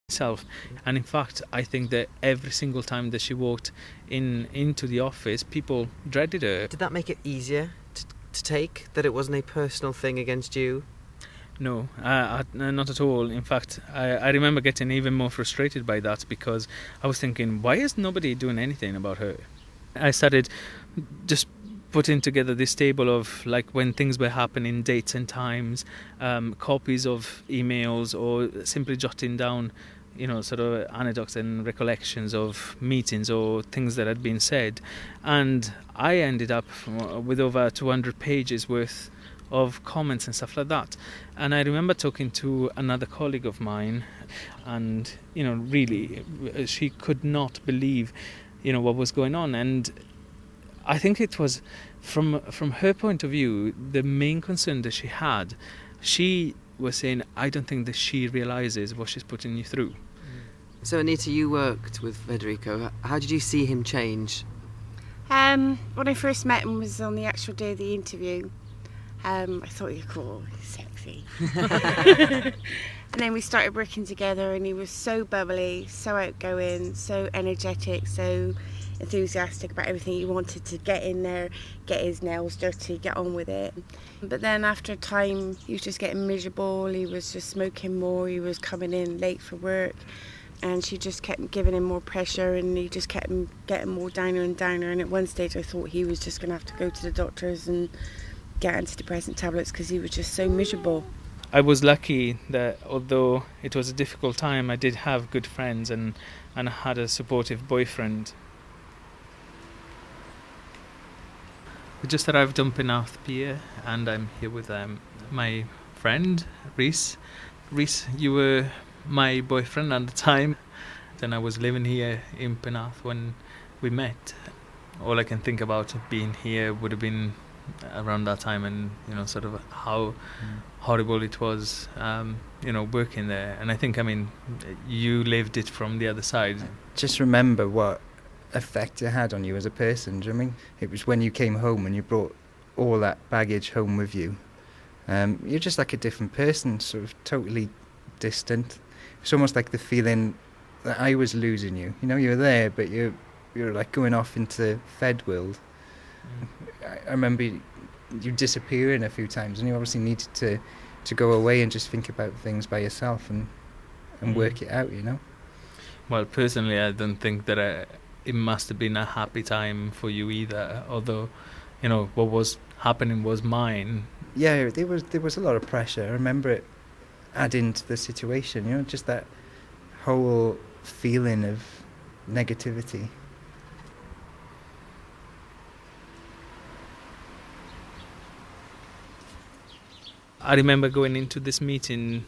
Self. And in fact, I think that every single time that she walked into the office, people dreaded her. Did that make it easier to take, that it wasn't a personal thing against you? No, not at all. In fact, I remember getting even more frustrated by that, because I was thinking, why is nobody doing anything about her? I started just putting together this table of like when things were happening, dates and times, copies of emails, or simply jotting down sort of anecdotes and recollections of meetings or things that had been said. And I ended up with over 200 pages worth of comments and stuff like that. And I remember talking to another colleague of mine, and really she could not believe what was going on. And I think it was from her point of view, the main concern that she was saying, I don't think that she realizes what she's putting you through. So Anita, you worked with Federico. How did you see him change? When I first met him was on the actual day of the interview. I thought he was cool, sexy. And then we started working together, and he was so bubbly, so outgoing, so energetic, so enthusiastic about everything. He wanted to get in there, get his nails dirty, get on with it. But then after a time, he was just getting miserable. He was just smoking more. He was coming in late for work, and she just kept giving him more pressure, and he just kept getting more downer and downer. And at one stage I thought he was just going to have to go to the doctors and get antidepressant tablets, because he was just so miserable. I was lucky that although it was a difficult time, I did have good friends and I had a supportive boyfriend. We just arrived on Penarth Pier, and I'm here with my friend Rhys. Rhys, you were my boyfriend at the time, and I was living here in Penarth when we met. All I can think about being here would have been around that time, and sort of how horrible it was working there. And I think you lived it from the other side. Just remember what effect it had on you as a person. Do you know what I mean? It was when you came home and you brought all that baggage home with you. You're just like a different person, sort of totally distant. It's almost like the feeling that I was losing you. You're there, but you're like going off into Fed world. I remember you disappearing a few times, and you obviously needed to go away and just think about things by yourself and work it out. Well, personally, I don't think that it must have been a happy time for you either. Although, what was happening was mine. Yeah, there was a lot of pressure. I remember it adding to the situation. Just that whole feeling of negativity. I remember going into this meeting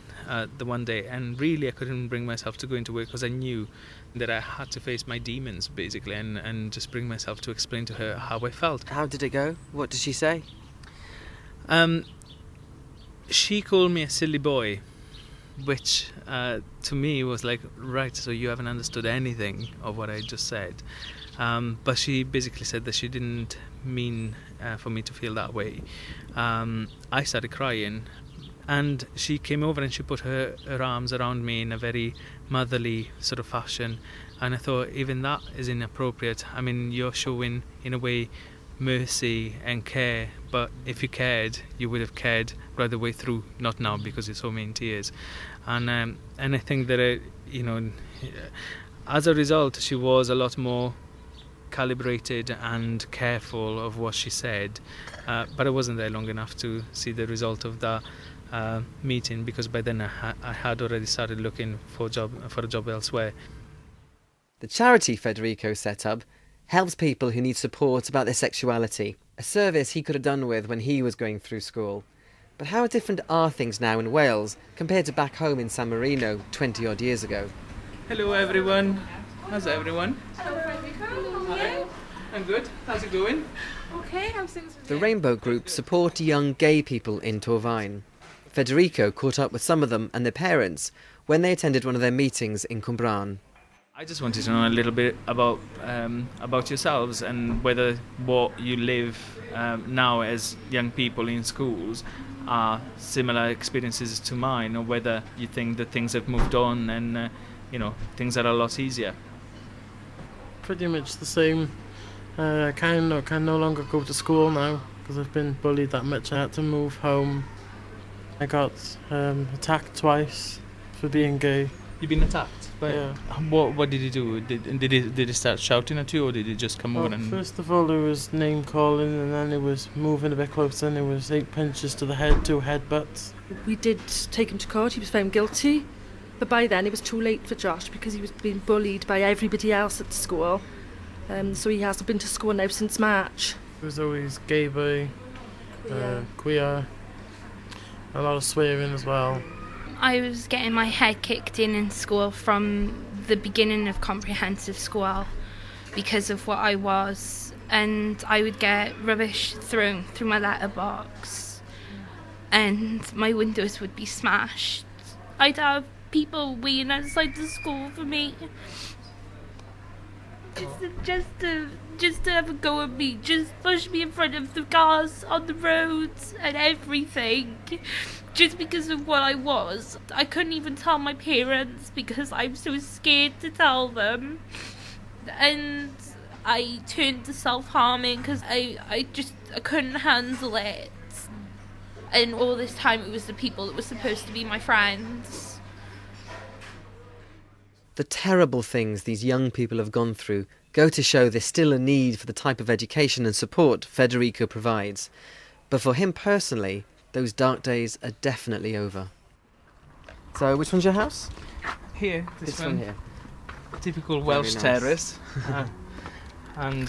the one day, and really I couldn't bring myself to go into work, because I knew that I had to face my demons, basically, and just bring myself to explain to her how I felt. How did it go? What did she say? She called me a silly boy, which to me was like, right, so you haven't understood anything of what I just said. But she basically said that she didn't mean for me to feel that way. I started crying, and she came over and she put her arms around me in a very motherly sort of fashion, and I thought, even that is inappropriate. You're showing in a way mercy and care, but if you cared, you would have cared right the way through, not now because you saw me in tears. And I think that as a result, she was a lot more calibrated and careful of what she said, but I wasn't there long enough to see the result of that meeting, because by then I had already started looking for a job elsewhere. The charity Federico set up helps people who need support about their sexuality, a service he could have done with when he was going through school. But how different are things now in Wales compared to back home in San Marino 20 odd years ago? Hello everyone. How's everyone? Hello, Federico. How are you? I'm good. How's it going? Okay, how's things with The you? Rainbow Group support young gay people in Torfaen. Federico caught up with some of them and their parents when they attended one of their meetings in Cwmbran. I just wanted to know a little bit about yourselves, and whether what you live now as young people in schools are similar experiences to mine, or whether you think that things have moved on and things are a lot easier. Pretty much the same. I can no longer go to school now because I've been bullied that much. I had to move home. I got attacked twice for being gay. You've been attacked? Yeah. What did he do? Did he start shouting at you, or did he just come over and... First of all, it was name calling, and then it was moving a bit closer, and it was 8 punches to the head, 2 headbutts. We did take him to court. He was found guilty, but by then it was too late for Josh because he was being bullied by everybody else at school. So he hasn't been to school now since March. It was always gay boy, queer, a lot of swearing as well. I was getting my head kicked in school from the beginning of comprehensive school because of what I was, and I would get rubbish thrown through my letterbox and my windows would be smashed. I'd have people waiting outside the school for me just to have a go at me, just push me in front of the cars on the roads and everything. Just because of what I was. I couldn't even tell my parents because I'm so scared to tell them. And I turned to self-harming because I couldn't handle it. And all this time it was the people that were supposed to be my friends. The terrible things these young people have gone through go to show there's still a need for the type of education and support Federico provides. But for him personally, those dark days are definitely over. So, which one's your house? Here, This one here. Typical Welsh nice. terrace. And